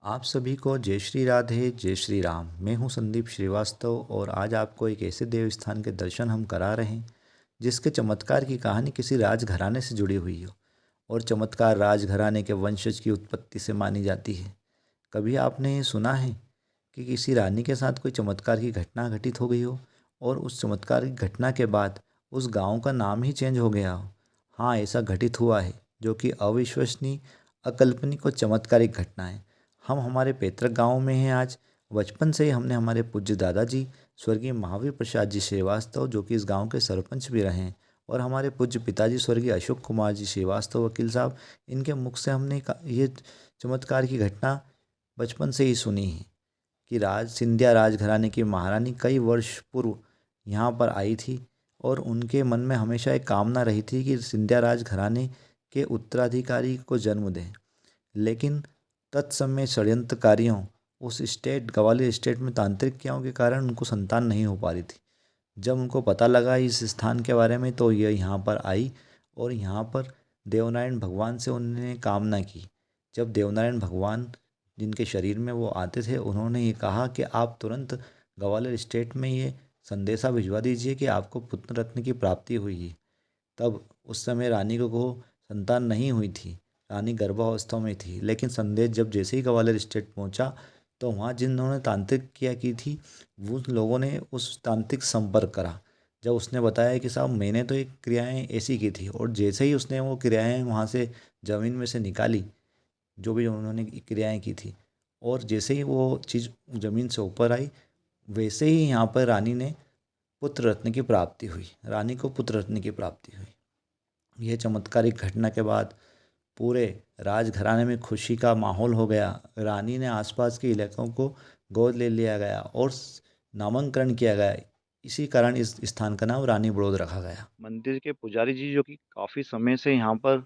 आप सभी को जय श्री राधे जय श्री राम। मैं हूं संदीप श्रीवास्तव और आज आपको एक ऐसे देव स्थान के दर्शन हम करा रहे हैं जिसके चमत्कार की कहानी किसी राजघराने से जुड़ी हुई हो। और चमत्कार राजघराने के वंशज की उत्पत्ति से मानी जाती है। कभी आपने ये सुना है कि किसी रानी के साथ कोई चमत्कार की घटना घटित हो गई हो और उस चमत्कार की घटना के बाद उस गांव का नाम ही चेंज हो गया हो? हाँ, ऐसा घटित हुआ है, जो कि अविश्वसनीय, अकल्पनिक और चमत्कारिक घटना है। हम हमारे पैतृक गांव में हैं आज। बचपन से ही हमने हमारे पूज्य दादाजी स्वर्गीय महावीर प्रसाद जी श्रीवास्तव, जो कि इस गांव के सरपंच भी रहे हैं, और हमारे पूज्य पिताजी स्वर्गीय अशोक कुमार जी श्रीवास्तव वकील साहब, इनके मुख से हमने ये चमत्कार की घटना बचपन से ही सुनी है कि सिंधिया राजघराने की महारानी कई वर्ष पूर्व यहाँ पर आई थी और उनके मन में हमेशा एक कामना रही थी कि सिंधिया राजघराने के उत्तराधिकारी को जन्म दें। लेकिन तत्समय षड्यंत्रकारियों उस स्टेट ग्वालियर स्टेट में तांत्रिक क्रियाओं के कारण उनको संतान नहीं हो पा रही थी। जब उनको पता लगा इस स्थान के बारे में तो ये यहाँ पर आई और यहाँ पर देवनारायण भगवान से उन्होंने कामना की। जब देवनारायण भगवान जिनके शरीर में वो आते थे, उन्होंने ये कहा कि आप तुरंत ग्वालियर स्टेट में ये संदेशा भिजवा दीजिए कि आपको पुत्र रत्न की प्राप्ति हुई है। तब उस समय रानी को संतान नहीं हुई थी। रानी गर्भावस्था में थी, लेकिन संदेश जब जैसे ही ग्वालियर स्टेट पहुंचा तो वहाँ जिन्होंने तांत्रिक क्रिया की थी, वो लोगों ने उस तांत्रिक संपर्क करा। जब उसने बताया कि साहब मैंने तो एक क्रियाएं ऐसी की थी, और जैसे ही उसने वो क्रियाएं वहाँ से ज़मीन में से निकाली, जो भी उन्होंने क्रियाएं की थी, और जैसे ही वो चीज़ ज़मीन से ऊपर आई, वैसे ही यहाँ पर रानी ने पुत्र रत्न की प्राप्ति हुई। रानी को पुत्र रत्न की प्राप्ति हुई। यह चमत्कारिक घटना के बाद पूरे राजघराने में खुशी का माहौल हो गया। रानी ने आसपास के इलाकों को गोद ले लिया गया और नामांकन किया गया। इसी कारण इस स्थान का नाम रानी बड़ौद रखा गया। मंदिर के पुजारी जी जो कि काफ़ी समय से यहाँ पर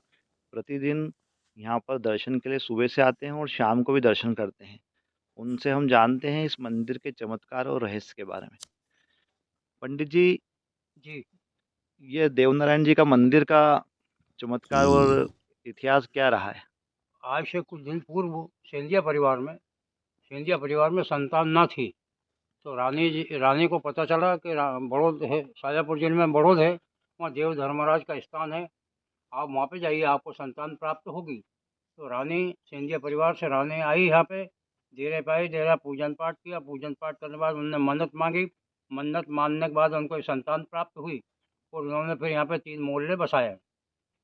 प्रतिदिन यहाँ पर दर्शन के लिए सुबह से आते हैं और शाम को भी दर्शन करते हैं। उनसे हम जानते हैं इस मंदिर के चमत्कार और रहस्य के बारे में। पंडित जी, जी। ये देवनारायण जी का मंदिर का चमत्कार और इतिहास क्या रहा है? आज से कुछ दिन पूर्व सिंधिया परिवार में संतान ना थी। तो रानी को पता चला कि बड़ौद है, शाजापुर जिले में बड़ौद है, वहाँ देव धर्मराज का स्थान है। आप वहाँ पे जाइए, आपको संतान प्राप्त होगी। तो रानी सिंधिया परिवार से रानी आई यहाँ पे, डेरे पे आई, डेरा पूजन पाठ किया। पूजन पाठ करने के बाद उन्होंने मन्नत मांगी। मन्नत मानने के बाद उनको एक संतान प्राप्त हुई और उन्होंने फिर यहाँ पे 3 मोहल्ले बसाए।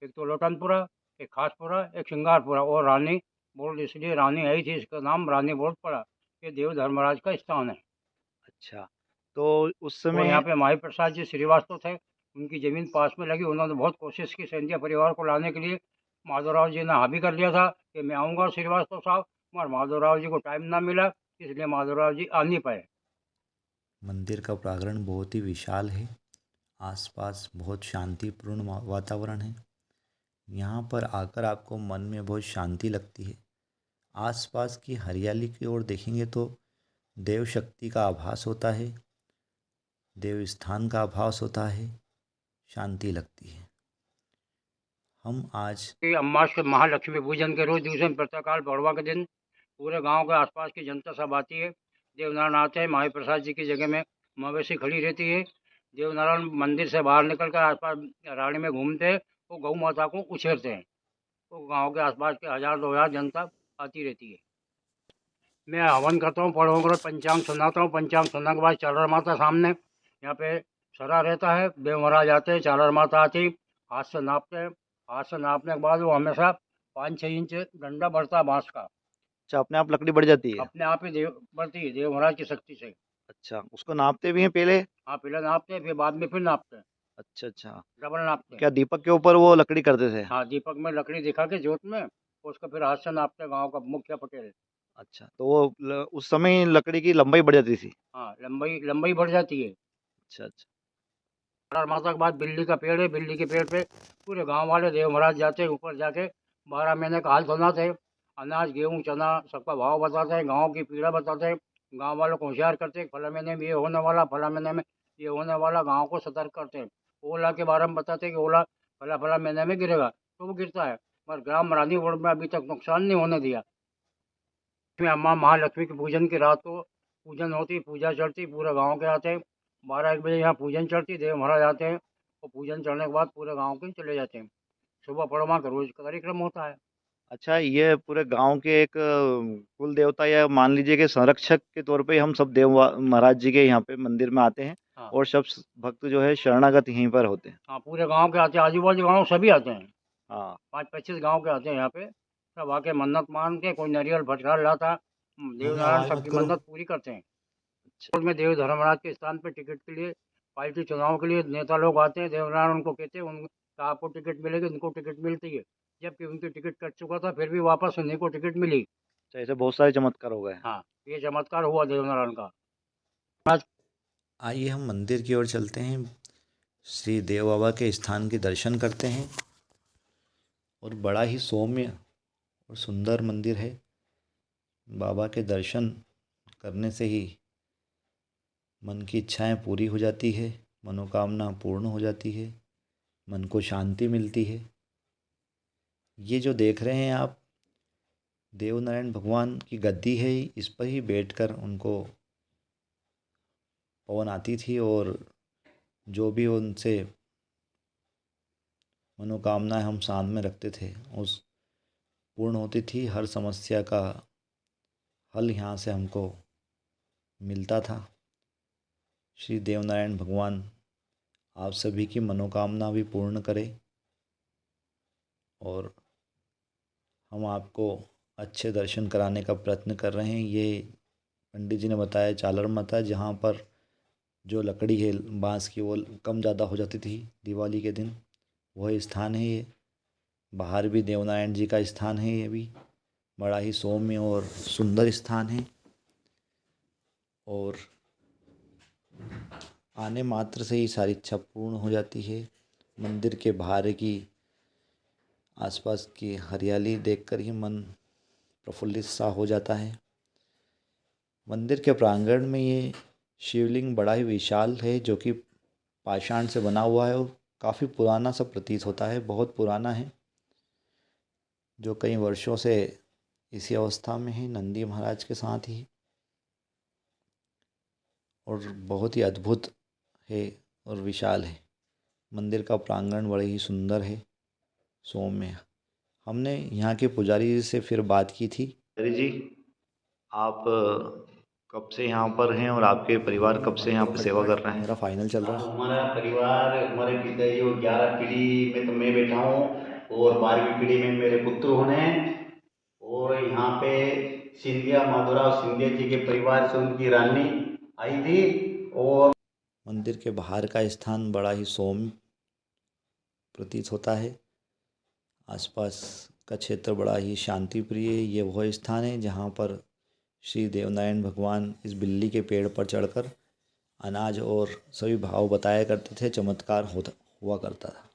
एक तो लोटनपुरा, एक खासपुरा, एक श्रृंगारपुरा, और रानी बोर्ड इसलिए रानी आई थी, इसका नाम रानी बोर्ड पड़ा। ये देव धर्मराज का स्थान है। अच्छा, तो उस और यहाँ समय पे माई प्रसाद जी श्रीवास्तव थे, उनकी जमीन पास में लगी। उन्होंने बहुत कोशिश की सिंधिया परिवार को लाने के लिए। माधवराव जी ने हावी कर लिया था कि मैं आऊँगा श्रीवास्तव साहब, मगर माधवराव जी को टाइम ना मिला, इसलिए माधवराव जी आ नहीं पाए। मंदिर का प्रांगण बहुत ही विशाल है। आसपास बहुत शांतिपूर्ण वातावरण है। यहाँ पर आकर आपको मन में बहुत शांति लगती है। आसपास की हरियाली की ओर देखेंगे तो देव शक्ति का आभास होता है, देव स्थान का आभास होता है, शांति लगती है। हम आज कि अम्मास के महालक्ष्मी पूजन के रोज दूसरे प्रातःकाल पड़वा के दिन पूरे गांव के आसपास की जनता सब आती है। देवनारायण आते हैं, माई प्रसाद जी की जगह में मवेशी खड़ी रहती है। देवनारायण मंदिर से बाहर निकल कर आसपास रानी में घूमते हैं, वो गौ माता को उछेरते हैं। तो गांव के आसपास के 1000-2000 जनता आती रहती है। मैं हवन करता हूँ, पढ़ों कर पंचांग सुनाता हूँ। पंचांग सुनने के बाद चालर माता सामने यहाँ पे सरा रहता है। देव महाराज आते हैं, चालर माता आती, हाथ से नापते हैं। हाथ से नापने के बाद वो हमेशा 5-6 इंच डंडा बढ़ता है बांस का। अच्छा, अपने आप लकड़ी बढ़ जाती है? अपने आप ही देव बढ़ती है, देव महाराज की शक्ति से। अच्छा, उसको नापते भी हैं पहले? हाँ, पहले नापते हैं, फिर बाद में फिर नापते हैं, अच्छा, अच्छा। डबल नापते हैं। क्या दीपक के ऊपर वो लकड़ी करते थे? हाँ, दीपक में लकड़ी दिखा के जोत में, उसको फिर हाथ से नापते हैं, गाँव का मुखिया पटेल। अच्छा, तो वो उस समय लकड़ी की लंबाई बढ़ जाती थी? हाँ, लंबाई लंबाई बढ़ जाती है। अच्छा, अच्छा। चार माता के बाद बिल्ली का पेड़ है, बिल्ली के पेड़ पे पूरे गांव वाले देव महाराज जाते हैं, ऊपर जाके 12 महीने का हाल सुनाते हैं। अनाज गेहूँ चना सबका भाव बताते हैं, गांव की पीड़ा बताते हैं, गांव वालों को होशियार करते हैं। फला महीने में ये होने वाला, फला महीने में ये होने वाला, गांव को सतर्क करते हैं। ओला के बारे में बताते हैं कि ओला फला फला महीने में गिरेगा, तो वो गिरता है, पर ग्राम रानी वोट में अभी तक नुकसान नहीं होने दिया। में अम्मा महालक्ष्मी के पूजन की रात को पूजन होती, पूजा चढ़ती, पूरे गांव के आते हैं। 12-1 बजे यहाँ पूजन चढ़ती, देव महाराज आते हैं और पूजन चढ़ने के बाद पूरे गांव के चले जाते हैं। सुबह पड़वा का रोज कार्यक्रम होता है। अच्छा, ये पूरे गांव के एक कुल देवता या मान लीजिए कि संरक्षक के तौर पे हम सब देव महाराज जी के यहाँ पे मंदिर में आते हैं हाँ और सब भक्त जो है शरणागत यहीं पर होते हैं। हाँ, पूरे गांव के आते हैं, आजू बाजू गाँव सभी आते हैं। हाँ 5-25 गांव के आते हैं यहाँ पे। सब आके मन्नत मान के, कोई नारियल फटकार लाता, देव नारायण सबकी मन्नत पूरी करते हैं। कोर्ट में देव धर्मराज के स्थान पे टिकट के लिए, पार्टी चुनाव के लिए नेता लोग आते हैं। देवनारायण उनको कहते हैं, उनका आपको टिकट मिलेगी, उनको टिकट मिलती है। जबकि उनकी टिकट कट चुका था, फिर भी वापस उन्हीं को टिकट मिली। अच्छा, ऐसे बहुत सारे चमत्कार हो गए हैं। हाँ, ये चमत्कार हुआ देवनारायण का। आइए हम मंदिर की ओर चलते हैं, श्री देव बाबा के स्थान के दर्शन करते हैं। और बड़ा ही सौम्य और सुंदर मंदिर है। बाबा के दर्शन करने से ही मन की इच्छाएं पूरी हो जाती है, मनोकामना पूर्ण हो जाती है, मन को शांति मिलती है। ये जो देख रहे हैं आप, देवनारायण भगवान की गद्दी है, इस पर ही बैठकर उनको पवन आती थी और जो भी उनसे मनोकामनाएं हम सामने रखते थे उस पूर्ण होती थी। हर समस्या का हल यहाँ से हमको मिलता था। श्री देवनारायण भगवान आप सभी की मनोकामना भी पूर्ण करें और हम आपको अच्छे दर्शन कराने का प्रयत्न कर रहे हैं। ये पंडित जी ने बताया चालर माता, जहाँ पर जो लकड़ी है बांस की वो कम ज़्यादा हो जाती थी दिवाली के दिन, वह स्थान है ये। बाहर भी देवनारायण जी का स्थान है, ये भी बड़ा ही सौम्य और सुंदर स्थान है। और आने मात्र से ही सारी इच्छा पूर्ण हो जाती है। मंदिर के बाहर की आसपास की हरियाली देखकर ही मन प्रफुल्लित सा हो जाता है। मंदिर के प्रांगण में ये शिवलिंग बड़ा ही विशाल है, जो कि पाषाण से बना हुआ है और काफ़ी पुराना सा प्रतीत होता है। बहुत पुराना है, जो कई वर्षों से इसी अवस्था में है, नंदी महाराज के साथ ही। और बहुत ही अद्भुत है और विशाल है। मंदिर का प्रांगण बड़े ही सुंदर है, सौम्य। हमने यहाँ के पुजारी जी से फिर बात की थी। पुजारी जी, आप कब से यहाँ पर हैं और आपके परिवार कब से यहाँ पर सेवा कर रहे हैं? मेरा फाइनल चल रहा है। हमारा परिवार, हमारे पिताजी और 11 पीढ़ी में तो मैं बैठा हूँ और 12वीं पीढ़ी में मेरे पुत्र होने हैं। और यहाँ पे सिंधिया माधोराव सिंधिया जी के परिवार से उनकी रानी आई थी। और मंदिर के बाहर का स्थान बड़ा ही सौम्य प्रतीत होता है। आसपास का क्षेत्र बड़ा ही शांति प्रिय है। ये वह स्थान है जहाँ पर श्री देवनारायण भगवान इस बिल्ली के पेड़ पर चढ़कर अनाज और सभी भाव बताया करते थे, चमत्कार हुआ करता था।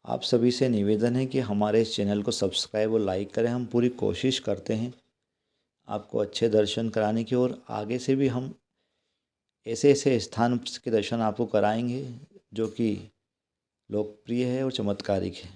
आप सभी से निवेदन है कि हमारे इस चैनल को सब्सक्राइब और लाइक करें। हम पूरी कोशिश करते हैं आपको अच्छे दर्शन कराने की, और आगे से भी हम ऐसे ऐसे स्थान के दर्शन आपको कराएंगे जो कि लोकप्रिय है और चमत्कारिक है।